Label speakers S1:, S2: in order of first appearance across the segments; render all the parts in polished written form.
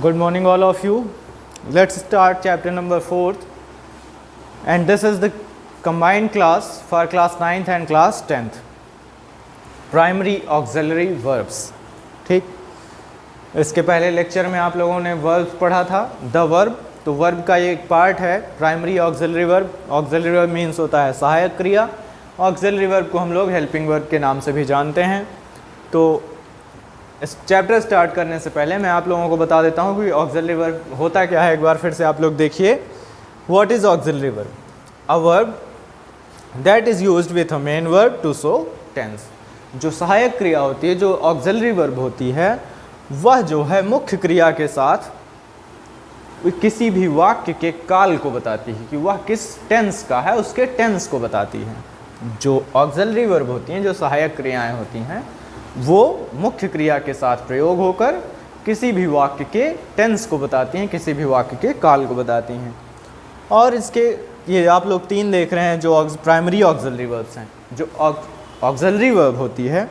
S1: Good morning all of you. Let's start chapter number 4th, and this is the combined class for class 9th and class 10th. Primary auxiliary verbs. ठीक, इसके पहले lecture में आप लोगों ने verb पढ़ा था, द वर्ब। तो वर्ब का ये एक पार्ट है primary auxiliary verb. Auxiliary verb means होता है सहायक क्रिया। ऑक्सिलरी वर्ब को हम लोग हेल्पिंग वर्ब के नाम से भी जानते हैं। तो इस चैप्टर स्टार्ट करने से पहले मैं आप लोगों को बता देता हूँ कि ऑक्सिलरी वर्ब होता क्या है। एक बार फिर से आप लोग देखिए, what is auxiliary verb? A verb that is used with a main verb to show tense. जो सहायक क्रिया होती है, जो ऑक्सिलरी वर्ब होती है, वह जो है मुख्य क्रिया के साथ किसी भी वाक्य के काल को बताती है कि वह किस टेंस का है, उसके टेंस को बताती है। जो ऑक्सिलरी वर्ब होती हैं, जो सहायक क्रियाएं होती हैं, वो मुख्य क्रिया के साथ प्रयोग होकर किसी भी वाक्य के टेंस को बताती हैं, किसी भी वाक्य के काल को बताती हैं। और इसके ये आप लोग तीन देख रहे हैं जो प्राइमरी ऑक्सिलरी वर्ब्स हैं। जो ऑक्सिलरी वर्ब होती है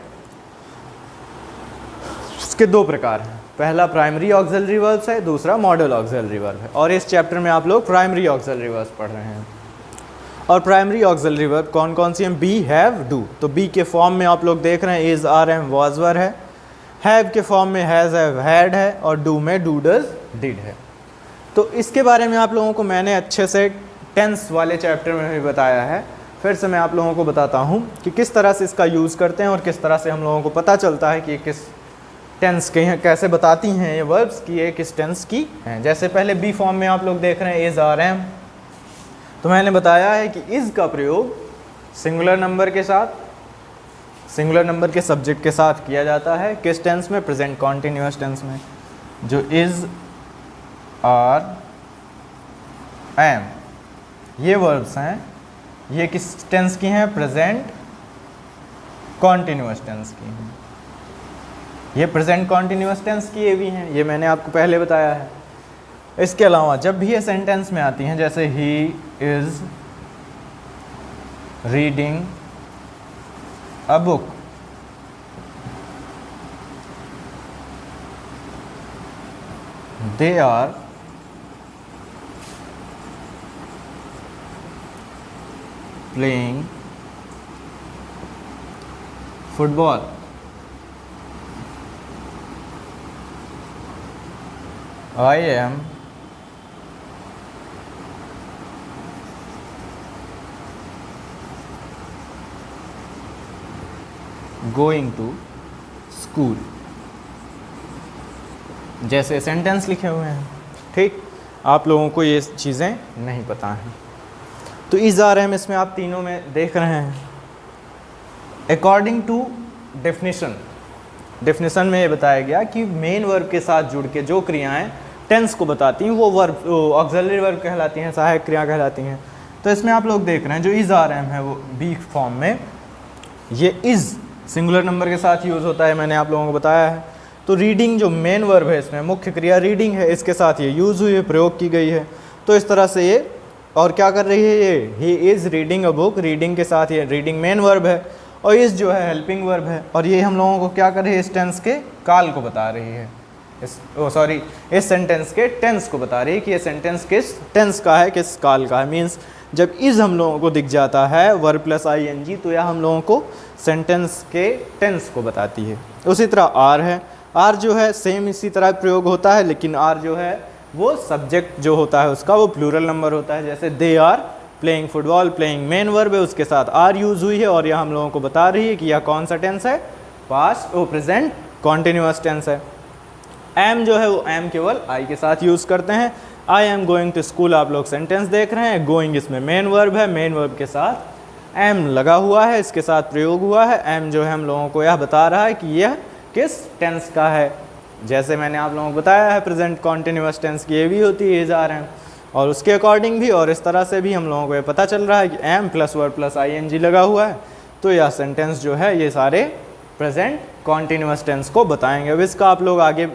S1: उसके दो प्रकार हैं। पहला प्राइमरी ऑक्सिलरी वर्ब्स है, दूसरा मॉडल ऑक्सिलरी वर्ब है। और इस चैप्टर में आप लोग प्राइमरी ऑक्सिलरी वर्ब्स पढ़ रहे हैं। और प्राइमरी ऑक्सिलरी वर्ब कौन कौन सी हैं? Be, have, do. तो बी के फॉर्म में आप लोग देख रहे हैं is, are, am, was, were है। हैव के फॉर्म में हैज़, हैव, हैड है। और डू में डू, डज, डिड है। तो इसके बारे में आप लोगों को मैंने अच्छे से टेंस वाले चैप्टर में भी बताया है। फिर से मैं आप लोगों को बताता हूँ कि किस तरह से इसका यूज़ करते हैं और किस तरह से हम लोगों को पता चलता है कि किस टेंस के हैं, कैसे बताती हैं ये वर्ब्स कि ये किस टेंस की हैं। जैसे पहले बी फॉर्म में आप लोग देख रहे हैं इज, आर, एम। तो मैंने बताया है कि इज़ का प्रयोग सिंगुलर नंबर के साथ, सिंगुलर नंबर के सब्जेक्ट के साथ किया जाता है। किस टेंस में? प्रेजेंट कॉन्टिन्यूअस टेंस में। जो इज़, आर, एम ये वर्ब्स हैं, ये किस टेंस की हैं? प्रेजेंट कॉन्टिन्यूअस टेंस की हैं। ये प्रेजेंट कॉन्टिन्यूअस टेंस की ये भी हैं, ये मैंने आपको पहले बताया है। इसके अलावा जब भी ये सेंटेंस में आती हैं, जैसे ही is reading a book, they are playing football. I am going to school. जैसे सेंटेंस लिखे हुए हैं। ठीक, आप लोगों को ये चीज़ें नहीं पता हैं। तो इज़, आर, एम इसमें आप तीनों में देख रहे हैं। अकॉर्डिंग टू डेफिनेशन, डेफिनेशन में ये बताया गया कि मेन वर्ब के साथ जुड़ के जो क्रियाएं टेंस को बताती हैं वो वर्ब ऑक्सिलरी वर्ब कहलाती हैं, सहायक क्रिया कहलाती हैं। तो इसमें आप लोग देख रहे हैं जो इज़, आर, एम है वो बी फॉर्म में, ये इज़ सिंगुलर नंबर के साथ यूज़ होता है, मैंने आप लोगों को बताया है। तो रीडिंग जो मेन वर्ब है, इसमें मुख्य क्रिया रीडिंग है, इसके साथ ये यूज़ हुई है, प्रयोग की गई है। तो इस तरह से ये और क्या कर रही है, ये ही is reading a book, reading के साथ ये रीडिंग मेन वर्ब है, और इस जो है हेल्पिंग वर्ब है। और ये हम लोगों को क्या कर रही है? इस टेंस के काल को बता रही है। इस सेंटेंस के टेंस को बता रही है कि ये सेंटेंस किस टेंस का है, किस काल का है। मीन्स जब इज़ हम लोगों को दिख जाता है verb plus I N G, तो यह हम लोगों को सेंटेंस के टेंस को बताती है। उसी तरह आर है। आर जो है सेम इसी तरह प्रयोग होता है, लेकिन आर जो है वो सब्जेक्ट जो होता है उसका वो प्लूरल नंबर होता है। जैसे they are playing football, playing main verb है, उसके साथ आर यूज़ हुई है और यह हम लोगों को बता रही है कि यह कौन सा टेंस है? पास्ट और प्रेजेंट कॉन्टिन्यूअस टेंस है। एम जो है वो एम केवल आई के साथ यूज़ करते हैं। I am going to school, आप लोग सेंटेंस देख रहे हैं। गोइंग इसमें मेन वर्ब है, मेन वर्ब के साथ एम लगा हुआ है, इसके साथ प्रयोग हुआ है। एम जो है हम लोगों को यह बता रहा है कि यह किस टेंस का है। जैसे मैंने आप लोगों को बताया है प्रेजेंट कॉन्टिन्यूअस टेंस की ये भी होती है इज़, आर, एम, और उसके अकॉर्डिंग भी और इस तरह से भी हम लोगों को ये पता चल रहा है कि am plus verb plus I N G लगा हुआ है। तो यह सेंटेंस जो है ये सारे प्रेजेंट कॉन्टिन्यूअस टेंस को बताएंगे। अब इसका आप लोग आगे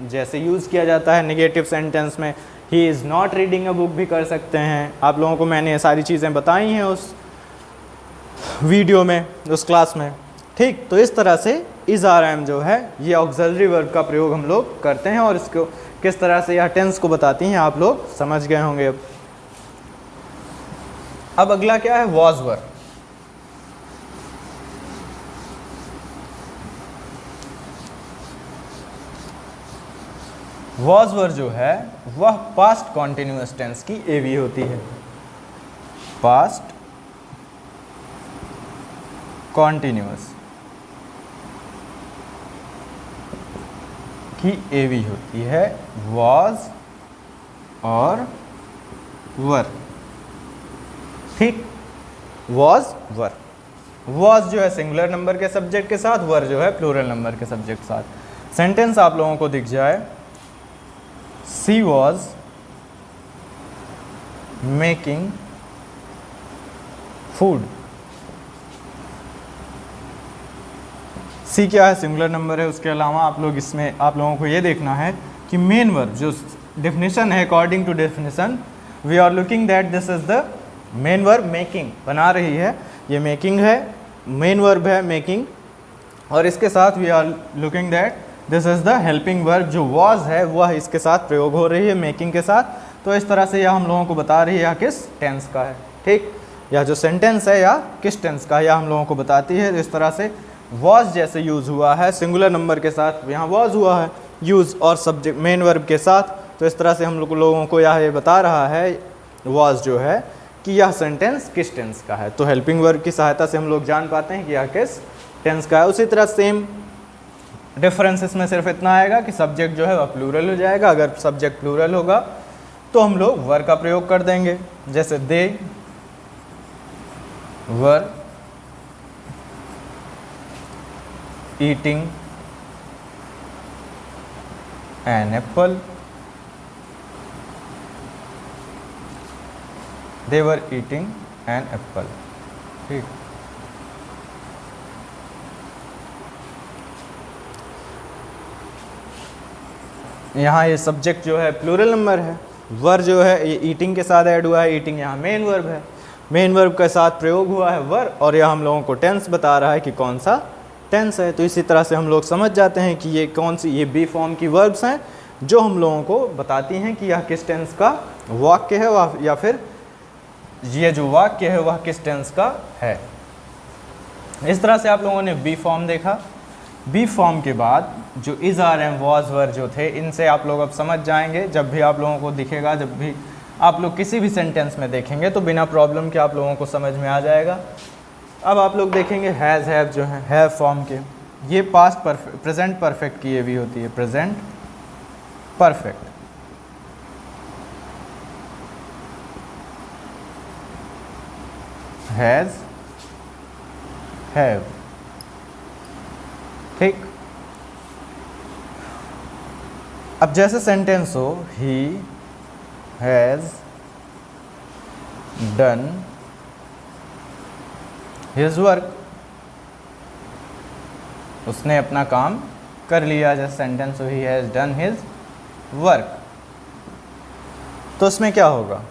S1: जैसे यूज़ किया जाता है नेगेटिव सेंटेंस में, he is not reading a book भी कर सकते हैं। आप लोगों को मैंने ये सारी चीज़ें बताई हैं उस वीडियो में, उस क्लास में। ठीक, तो इस तरह से इज़, आर, एम जो है ये ऑक्सिलरी वर्ब का प्रयोग हम लोग करते हैं और इसको किस तरह से यह टेंस को बताती हैं आप लोग समझ गए होंगे। अब अगला क्या है, वॉज वर। वॉज वर जो है वह पास्ट कॉन्टिन्यूअस टेंस की एवी होती है, पास्ट कॉन्टिन्यूअस की एवी होती है वॉज और वर। ठीक, वॉज वर। वॉज जो है सिंगुलर नंबर के सब्जेक्ट के साथ, वर जो है प्लूरल नंबर के सब्जेक्ट के साथ। सेंटेंस आप लोगों को दिख जाए, सी वॉज मेकिंग फूड। सी क्या है, सिंगुलर नंबर है। उसके अलावा आप लोग इसमें आप लोगों को ये देखना है कि मेन वर्ब जो डेफिनेशन है, according to definition we are looking that this is the main verb making, बना रही है, ये मेकिंग है, मेन वर्ब है मेकिंग, और इसके साथ we are looking that this is the helping verb, जो वॉज है वह इसके साथ प्रयोग हो रही है मेकिंग के साथ। तो इस तरह से यह हम लोगों को बता रही है यह किस टेंस का है। ठीक, यह जो सेंटेंस है या किस टेंस का है यह हम लोगों को बताती है। इस तरह से वॉज जैसे यूज़ हुआ है सिंगुलर नंबर के साथ, यहाँ वॉज हुआ है यूज़ और सब्जेक्ट मेन वर्ब के साथ, तो इस तरह से हम लोगों को यह बता रहा है वॉज जो है कि यह सेंटेंस किस टेंस का है। तो हेल्पिंग वर्ब की सहायता से हम लोग जान पाते हैं कि यह किस टेंस का है। उसी तरह सेम डिफरेंस इसमें सिर्फ इतना आएगा कि सब्जेक्ट जो है वह प्लूरल हो जाएगा। अगर सब्जेक्ट प्लूरल होगा तो हम लोग वर का प्रयोग कर देंगे, जैसे they were eating an apple, they were eating an apple. ठीक, यहाँ ये सब्जेक्ट जो है प्लूरल नंबर है, वर जो है ये ईटिंग के साथ ऐड हुआ है, ईटिंग यहाँ मेन वर्ब है, मेन वर्ब के साथ प्रयोग हुआ है वर, और यह हम लोगों को टेंस बता रहा है कि कौन सा टेंस है। तो इसी तरह से हम लोग समझ जाते हैं कि ये कौन सी, ये बी फॉर्म की वर्ब्स हैं जो हम लोगों को बताती हैं कि यह किस टेंस का वाक्य है, या फिर ये जो वाक्य है वह किस टेंस का है। इस तरह से आप लोगों ने बी फॉर्म देखा। बी फॉर्म के बाद जो is are am was were जो थे, इनसे आप लोग अब समझ जाएंगे। जब भी आप लोगों को दिखेगा, जब भी आप लोग किसी भी सेंटेंस में देखेंगे तो बिना प्रॉब्लम के आप लोगों को समझ में आ जाएगा। अब आप लोग देखेंगे हैज़ हैव जो है हैव फॉर्म के, ये पास्ट परफेक्ट प्रेजेंट परफेक्ट की ये भी होती है, प्रेजेंट परफेक्ट। Has have. ठीक, अब जैसे सेंटेंस हो he has done his work, उसने अपना काम कर लिया। जैसे सेंटेंस हो he has done his work, तो उसमें क्या होगा,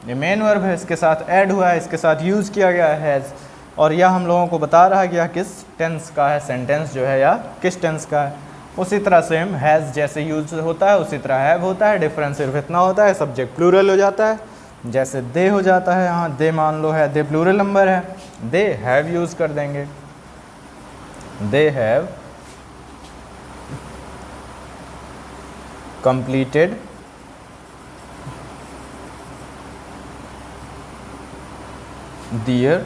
S1: ये मेन वर्ब है, इसके साथ ऐड हुआ है, इसके साथ यूज़ किया गया है हैज़, और यह हम लोगों को बता रहा है कि यह किस टेंस का है, सेंटेंस जो है या किस टेंस का है। उसी तरह सेम हैज़ जैसे यूज होता है उसी तरह हैव होता है, डिफरेंस सिर्फ इतना होता है सब्जेक्ट प्लूरल हो जाता है। जैसे दे हो जाता है, यहाँ दे मान लो है, दे प्लूरल नंबर है, दे हैव यूज़ कर देंगे, they have completed their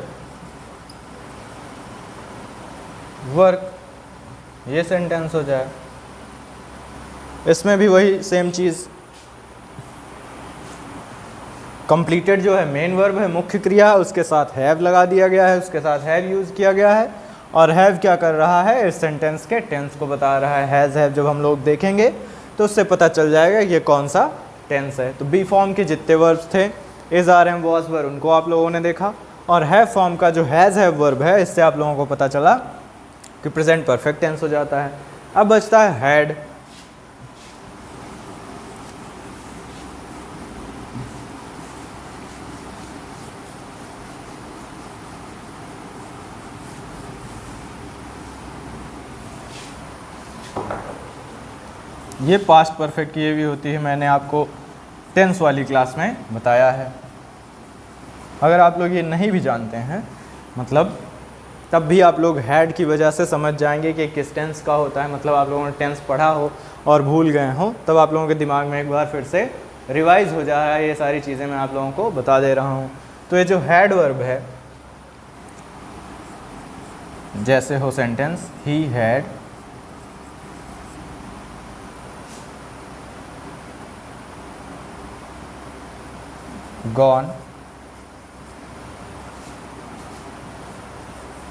S1: work, ये सेंटेंस हो जाए। इसमें भी वही सेम चीज़, कंप्लीटेड जो है मेन वर्ब है, मुख्य क्रिया, उसके साथ हैव लगा दिया गया है, उसके साथ हैव यूज़ किया गया है, और हैव क्या कर रहा है, इस सेंटेंस के टेंस को बता रहा है। हैज़ हैव जब हम लोग देखेंगे तो उससे पता चल जाएगा ये कौन सा टेंस है। तो बी फॉर्म के जितने वर्ब्स थे, is are am was were, उनको आप लोगों ने देखा, और हैव फॉर्म का जो हैज़ हैव वर्ब है, इससे आप लोगों को पता चला कि प्रेजेंट परफेक्ट टेंस हो जाता है। अब बचता है हैड। ये पास्ट परफेक्ट की ये भी होती है, मैंने आपको टेंस वाली क्लास में बताया है। अगर आप लोग ये नहीं भी जानते हैं मतलब तब भी आप लोग हैड की वजह से समझ जाएंगे कि किस टेंस का होता है, मतलब आप लोगों ने टेंस पढ़ा हो और भूल गए हो तब आप लोगों के दिमाग में एक बार फिर से रिवाइज हो जा रहा है, ये सारी चीज़ें मैं आप लोगों को बता दे रहा हूँ। तो ये जो हैड वर्ब है, जैसे हो sentence he had gone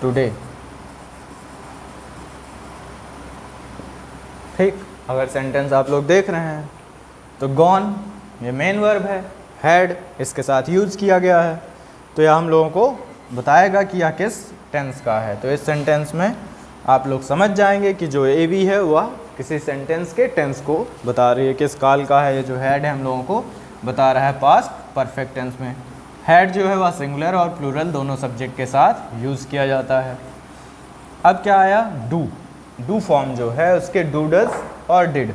S1: today, ठीक। अगर सेंटेंस आप लोग देख रहे हैं तो गॉन ये मेन वर्ब है, हैड इसके साथ यूज़ किया गया है, तो यह हम लोगों को बताएगा कि यह किस टेंस का है। तो इस सेंटेंस में आप लोग समझ जाएंगे कि जो ए बी है वह किसी सेंटेंस के टेंस को बता रही है, किस काल का है। ये जो हैड है हम लोगों को बता रहा है पास्ट परफेक्ट टेंस में। हैड जो है वह सिंगुलर और प्लूरल दोनों सब्जेक्ट के साथ यूज़ किया जाता है। अब क्या आया, डू। डू फॉर्म जो है उसके डू, डज और डिड।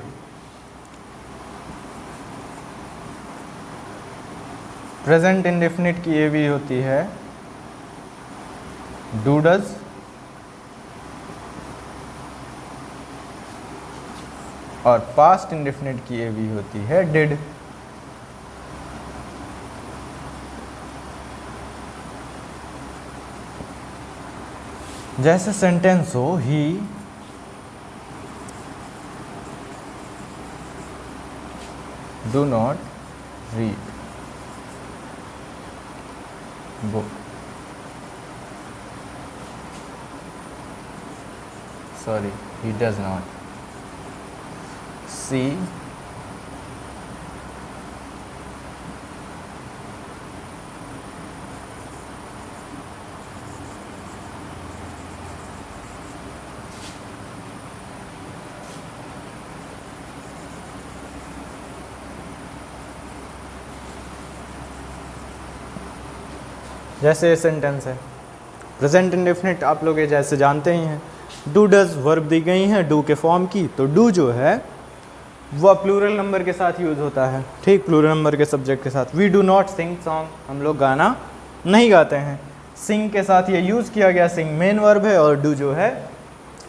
S1: प्रेजेंट इंडेफिनिट की ये भी होती है डू, डज और पास्ट इंडेफिनिट की ये भी होती है डिड। जैसे सेंटेंस हो he do not read book, sorry he does not see जैसे सेंटेंस है प्रेजेंट इंडेफिनिट, आप लोग ये जैसे जानते ही हैं। डू डज वर्ब दी गई हैं डू के फॉर्म की, तो डू जो है वह प्लूरल नंबर के साथ यूज़ होता है, ठीक, प्लूरल नंबर के सब्जेक्ट के साथ। We do not sing song, हम लोग गाना नहीं गाते हैं। सिंग के साथ ये यूज़ किया गया, सिंग मेन वर्ब है और डू जो है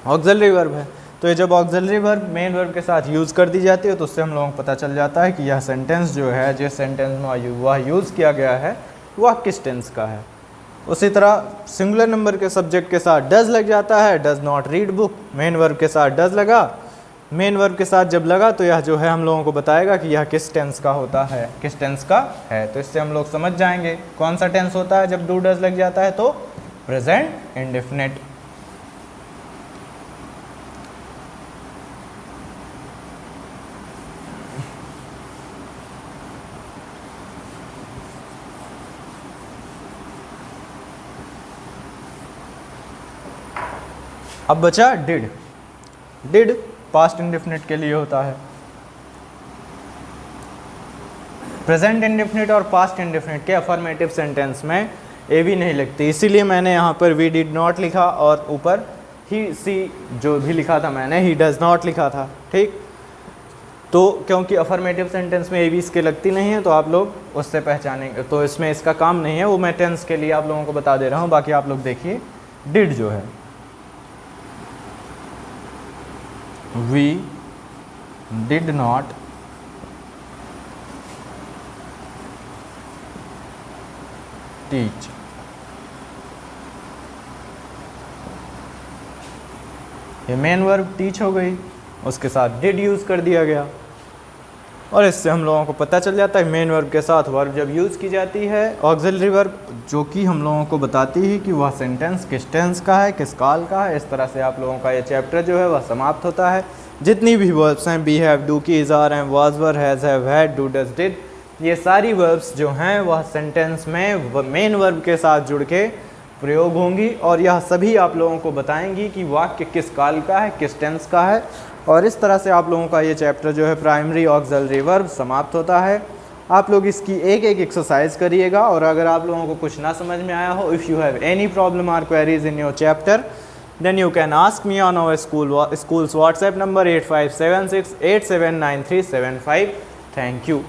S1: ऑक्सिलरी वर्ब है। तो ये जब ऑक्सिलरी वर्ब मेन वर्ब के साथ यूज़ कर दी जाती है तो उससे हम लोगों को पता चल जाता है कि यह सेंटेंस जो है, जिस सेंटेंस में वह यूज़ किया गया है वह किस टेंस का है। उसी तरह सिंगुलर नंबर के सब्जेक्ट के साथ डज लग जाता है, does not read book, main verb के साथ डज लगा, मेन वर्ब के साथ जब लगा तो यह जो है हम लोगों को बताएगा कि यह किस टेंस का होता है, किस टेंस का है। तो इससे हम लोग समझ जाएंगे कौन सा टेंस होता है जब डू डज लग जाता है, तो प्रेजेंट इंडेफिनिट। अब बचा डिड। डिड पास्ट इंडेफिनिट के लिए होता है। प्रेजेंट इंडेफिनिट और पास्ट इंडेफिनिट के अफर्मेटिव सेंटेंस में ए भी नहीं लगती, इसीलिए मैंने यहाँ पर वी डिड नॉट लिखा और ऊपर ही सी जो भी लिखा था मैंने ही डज नॉट लिखा था, ठीक। तो क्योंकि अफर्मेटिव सेंटेंस में ए भी इसके लगती नहीं है तो आप लोग उससे पहचानेंगे, तो इसमें इसका काम नहीं है, वो मैं टेंस के लिए आप लोगों को बता दे रहा हूँ। बाकी आप लोग देखिए डिड जो है, we did not teach, ये मेन वर्ब टीच हो गई, उसके साथ डिड यूज़ कर दिया गया और इससे हम लोगों को पता चल जाता है मेन वर्ब के साथ वर्ब जब यूज़ की जाती है ऑक्सिलरी वर्ब, जो कि हम लोगों को बताती है कि वह सेंटेंस किस टेंस का है, किस काल का है। इस तरह से आप लोगों का ये चैप्टर जो है वह समाप्त होता है। जितनी भी वर्ब्स हैं, बी हैव, डू, की, is, are, am, was, were, has, have, had, do, does, did, ये सारी वर्ब्स जो हैं वह सेंटेंस में मेन वर्ब के साथ जुड़ के प्रयोग होंगी और यह सभी आप लोगों को बताएंगी कि वाक्य किस काल का है, किस टेंस का है। और इस तरह से आप लोगों का ये चैप्टर जो है प्राइमरी ऑक्सिलरी वर्ब समाप्त होता है। आप लोग इसकी एक एक एक्सरसाइज करिएगा और अगर आप लोगों को कुछ ना समझ में आया हो, if you have any problem or queries in your chapter, then you can ask me on our school's WhatsApp number 8576879375. Thank you.